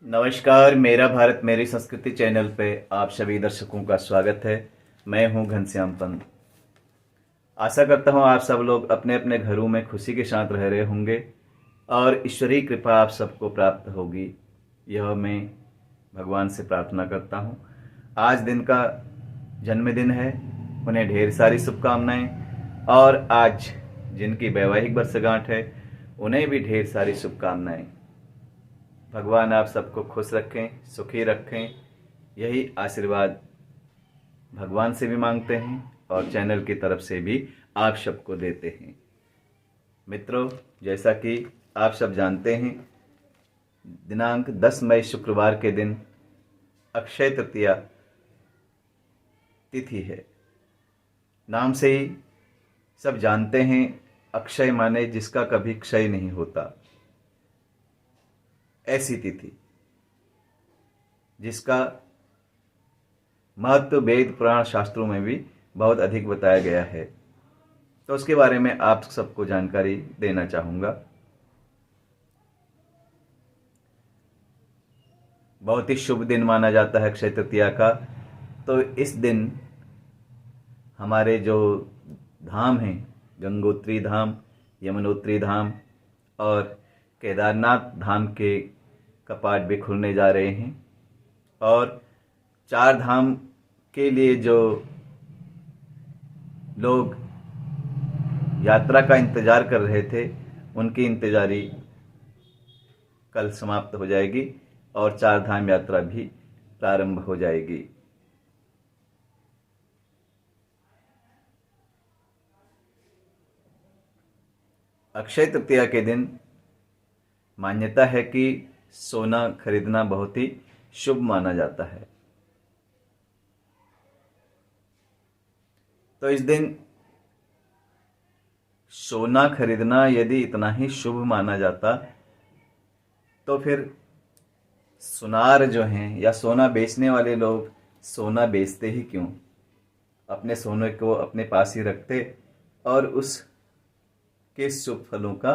नमस्कार। मेरा भारत मेरी संस्कृति चैनल पे आप सभी दर्शकों का स्वागत है। मैं हूं घनश्याम पंत। आशा करता हूं आप सब लोग अपने अपने घरों में खुशी के साथ रह रहे होंगे और ईश्वरीय कृपा आप सबको प्राप्त होगी, यह मैं भगवान से प्रार्थना करता हूं। आज दिन का जन्मदिन है, उन्हें ढेर सारी शुभकामनाएं। और आज जिनकी वैवाहिक वर्षगांठ है उन्हें भी ढेर सारी शुभकामनाएं। भगवान आप सबको खुश रखें, सुखी रखें, यही आशीर्वाद भगवान से भी मांगते हैं और चैनल की तरफ से भी आप सबको देते हैं। मित्रों, जैसा कि आप सब जानते हैं, दिनांक 10 मई शुक्रवार के दिन अक्षय तृतीया तिथि है। नाम से ही सब जानते हैं, अक्षय माने जिसका कभी क्षय नहीं होता, ऐसी तिथि जिसका महत्व वेद पुराण शास्त्रों में भी बहुत अधिक बताया गया है। तो उसके बारे में आप सबको जानकारी देना चाहूँगा। बहुत ही शुभ दिन माना जाता है अक्षय तृतीया का। तो इस दिन हमारे जो धाम हैं, गंगोत्री धाम, यमुनोत्री धाम और केदारनाथ धाम के कपाट भी खुलने जा रहे हैं। और चार धाम के लिए जो लोग यात्रा का इंतजार कर रहे थे, उनकी इंतजारी कल समाप्त हो जाएगी और चार धाम यात्रा भी प्रारंभ हो जाएगी। अक्षय तृतीया के दिन मान्यता है कि सोना खरीदना बहुत ही शुभ माना जाता है। तो इस दिन सोना खरीदना यदि इतना ही शुभ माना जाता तो फिर सुनार जो हैं या सोना बेचने वाले लोग सोना बेचते ही क्यों? अपने सोने को अपने पास ही रखते और उसके शुभ फलों का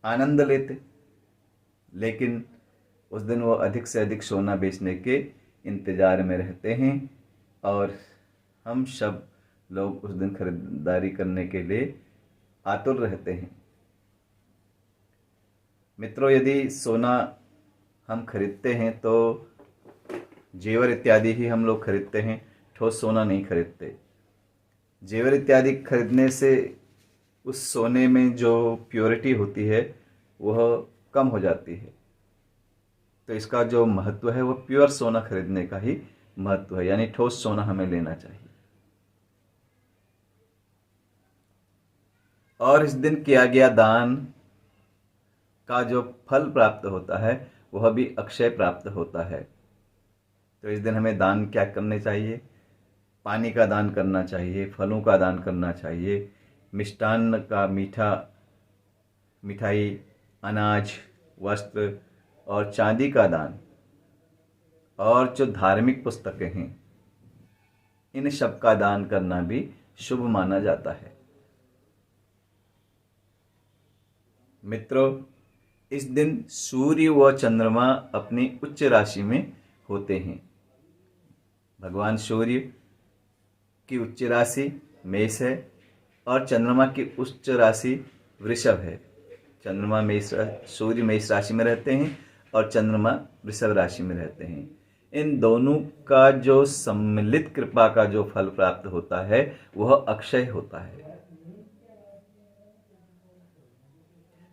आनंद लेते। लेकिन उस दिन वो अधिक से अधिक सोना बेचने के इंतजार में रहते हैं और हम सब लोग उस दिन खरीदारी करने के लिए आतुर रहते हैं। मित्रों, यदि सोना हम खरीदते हैं तो जेवर इत्यादि ही हम लोग खरीदते हैं, ठोस सोना नहीं खरीदते। जेवर इत्यादि खरीदने से उस सोने में जो प्योरिटी होती है वह कम हो जाती है। तो इसका जो महत्व है वो प्योर सोना खरीदने का ही महत्व है, यानी ठोस सोना हमें लेना चाहिए। और इस दिन किया गया दान का जो फल प्राप्त होता है वह भी अक्षय प्राप्त होता है। तो इस दिन हमें दान क्या करने चाहिए? पानी का दान करना चाहिए, फलों का दान करना चाहिए, मिष्टान्न का, मिठाई, अनाज, वस्त्र और चांदी का दान, और जो धार्मिक पुस्तकें हैं इन सब का दान करना भी शुभ माना जाता है। मित्रों, इस दिन सूर्य व चंद्रमा अपनी उच्च राशि में होते हैं। भगवान सूर्य की उच्च राशि मेष है और चंद्रमा की उच्च राशि वृषभ है। सूर्य मेष राशि में रहते हैं और चंद्रमा वृषभ राशि में रहते हैं। इन दोनों का जो सम्मिलित कृपा का जो फल प्राप्त होता है वह अक्षय होता है।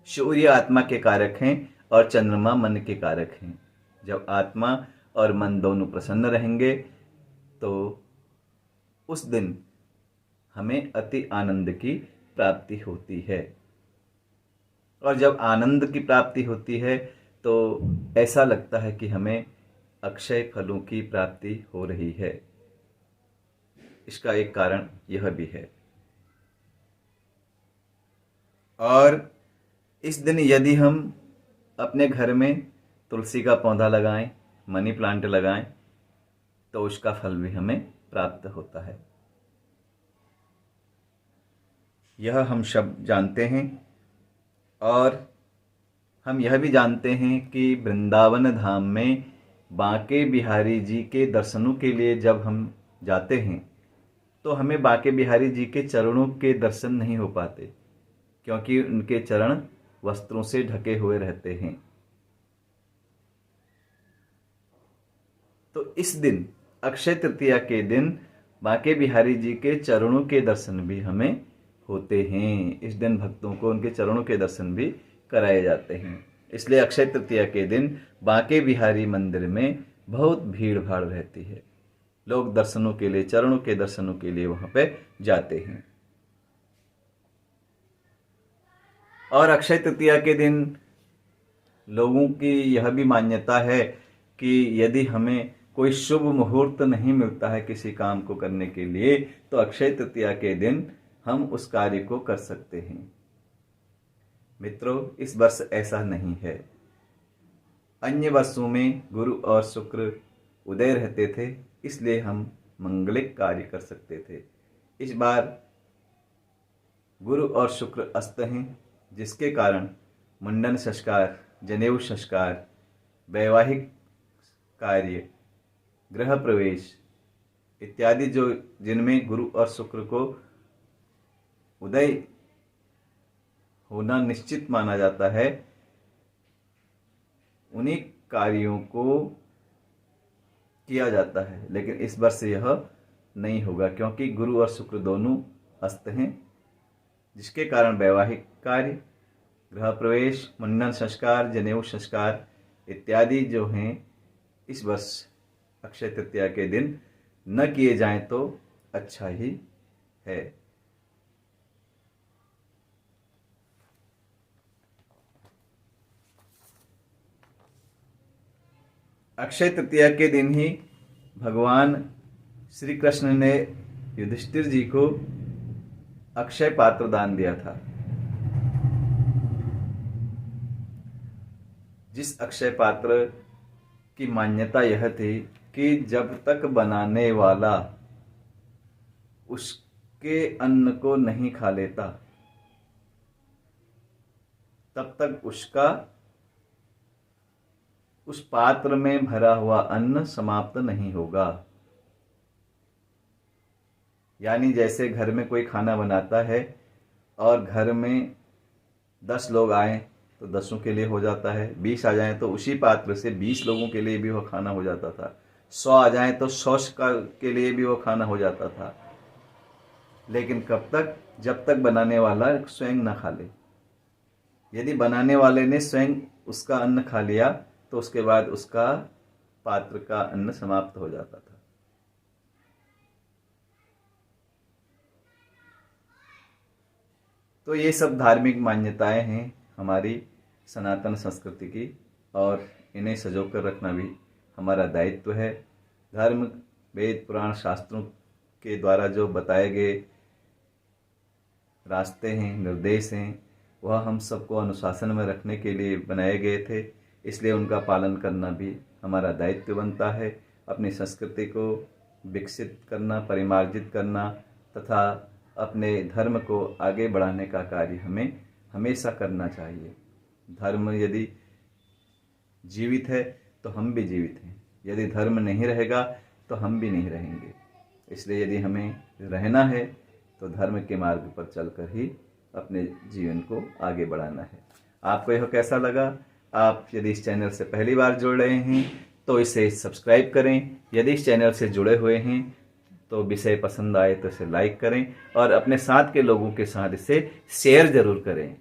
सूर्य आत्मा के कारक हैं और चंद्रमा मन के कारक हैं। जब आत्मा और मन दोनों प्रसन्न रहेंगे तो उस दिन हमें अति आनंद की प्राप्ति होती है। और जब आनंद की प्राप्ति होती है तो ऐसा लगता है कि हमें अक्षय फलों की प्राप्ति हो रही है। इसका एक कारण यह भी है। और इस दिन यदि हम अपने घर में तुलसी का पौधा लगाएं, मनी प्लांट लगाएं, तो उसका फल भी हमें प्राप्त होता है। यह हम सब जानते हैं। और हम यह भी जानते हैं कि वृंदावन धाम में बांके बिहारी जी के दर्शनों के लिए जब हम जाते हैं तो हमें बांके बिहारी जी के चरणों के दर्शन नहीं हो पाते, क्योंकि उनके चरण वस्त्रों से ढके हुए रहते हैं। तो इस दिन अक्षय तृतीया के दिन बांके बिहारी जी के चरणों के दर्शन भी हमें होते हैं। इस दिन भक्तों को उनके चरणों के दर्शन भी कराए जाते हैं। इसलिए अक्षय तृतीया के दिन बांके बिहारी मंदिर में बहुत भीड़ भाड़ रहती है। लोग दर्शनों के लिए, चरणों के दर्शनों के लिए वहां पे जाते हैं। और अक्षय तृतीया के दिन लोगों की यह भी मान्यता है कि यदि हमें कोई शुभ मुहूर्त नहीं मिलता है किसी काम को करने के लिए, तो अक्षय तृतीया के दिन हम उस कार्य को कर सकते हैं। मित्रों, इस वर्ष ऐसा नहीं है। अन्य वर्षों में गुरु और शुक्र उदय रहते थे, इसलिए हम मंगलिक कार्य कर सकते थे। इस बार गुरु और शुक्र अस्त हैं, जिसके कारण मुंडन संस्कार, जनेऊ संस्कार, वैवाहिक कार्य, गृह प्रवेश इत्यादि जो जिनमें गुरु और शुक्र को उदय होना निश्चित माना जाता है, उन्हीं कार्यों को किया जाता है। लेकिन इस वर्ष यह नहीं होगा, क्योंकि गुरु और शुक्र दोनों अस्त हैं, जिसके कारण वैवाहिक कार्य, गृह प्रवेश, मुंडन संस्कार, जनेऊ संस्कार इत्यादि जो हैं इस वर्ष अक्षय तृतीया के दिन न किए जाएं तो अच्छा ही है। अक्षय तृतीया के दिन ही भगवान श्री कृष्ण ने युधिष्ठिर जी को अक्षय पात्र दान दिया था, जिस अक्षय पात्र की मान्यता यह थी कि जब तक बनाने वाला उसके अन्न को नहीं खा लेता, तब तक उसका उस पात्र में भरा हुआ अन्न समाप्त नहीं होगा। यानी जैसे घर में कोई खाना बनाता है और घर में 10 लोग आए तो 10 के लिए हो जाता है, 20 आ जाए तो उसी पात्र से 20 लोगों के लिए भी वो खाना हो जाता था, 100 आ जाए तो 100 के लिए भी वो खाना हो जाता था। लेकिन कब तक? जब तक बनाने वाला स्वयं न खा ले। यदि बनाने वाले ने स्वयं उसका अन्न खा लिया तो उसके बाद उसका पात्र का अन्न समाप्त हो जाता था। तो ये सब धार्मिक मान्यताएं हैं हमारी सनातन संस्कृति की, और इन्हें सजो कर रखना भी हमारा दायित्व है। धर्म, वेद, पुराण, शास्त्रों के द्वारा जो बताए गए रास्ते हैं, निर्देश हैं, वह हम सबको अनुशासन में रखने के लिए बनाए गए थे। इसलिए उनका पालन करना भी हमारा दायित्व बनता है। अपनी संस्कृति को विकसित करना, परिमार्जित करना तथा अपने धर्म को आगे बढ़ाने का कार्य हमें हमेशा करना चाहिए। धर्म यदि जीवित है तो हम भी जीवित हैं, यदि धर्म नहीं रहेगा तो हम भी नहीं रहेंगे। इसलिए यदि हमें रहना है तो धर्म के मार्ग पर चलकर ही अपने जीवन को आगे बढ़ाना है। आपको यह कैसा लगा? आप यदि इस चैनल से पहली बार जुड़ रहे हैं तो इसे सब्सक्राइब करें। यदि इस चैनल से जुड़े हुए हैं तो विषय पसंद आए तो इसे लाइक करें और अपने साथ के लोगों के साथ इसे शेयर जरूर करें।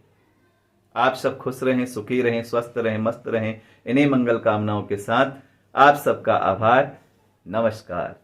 आप सब खुश रहें, सुखी रहें, स्वस्थ रहें, मस्त रहें। इन्हीं मंगल कामनाओं के साथ आप सबका आभार। नमस्कार।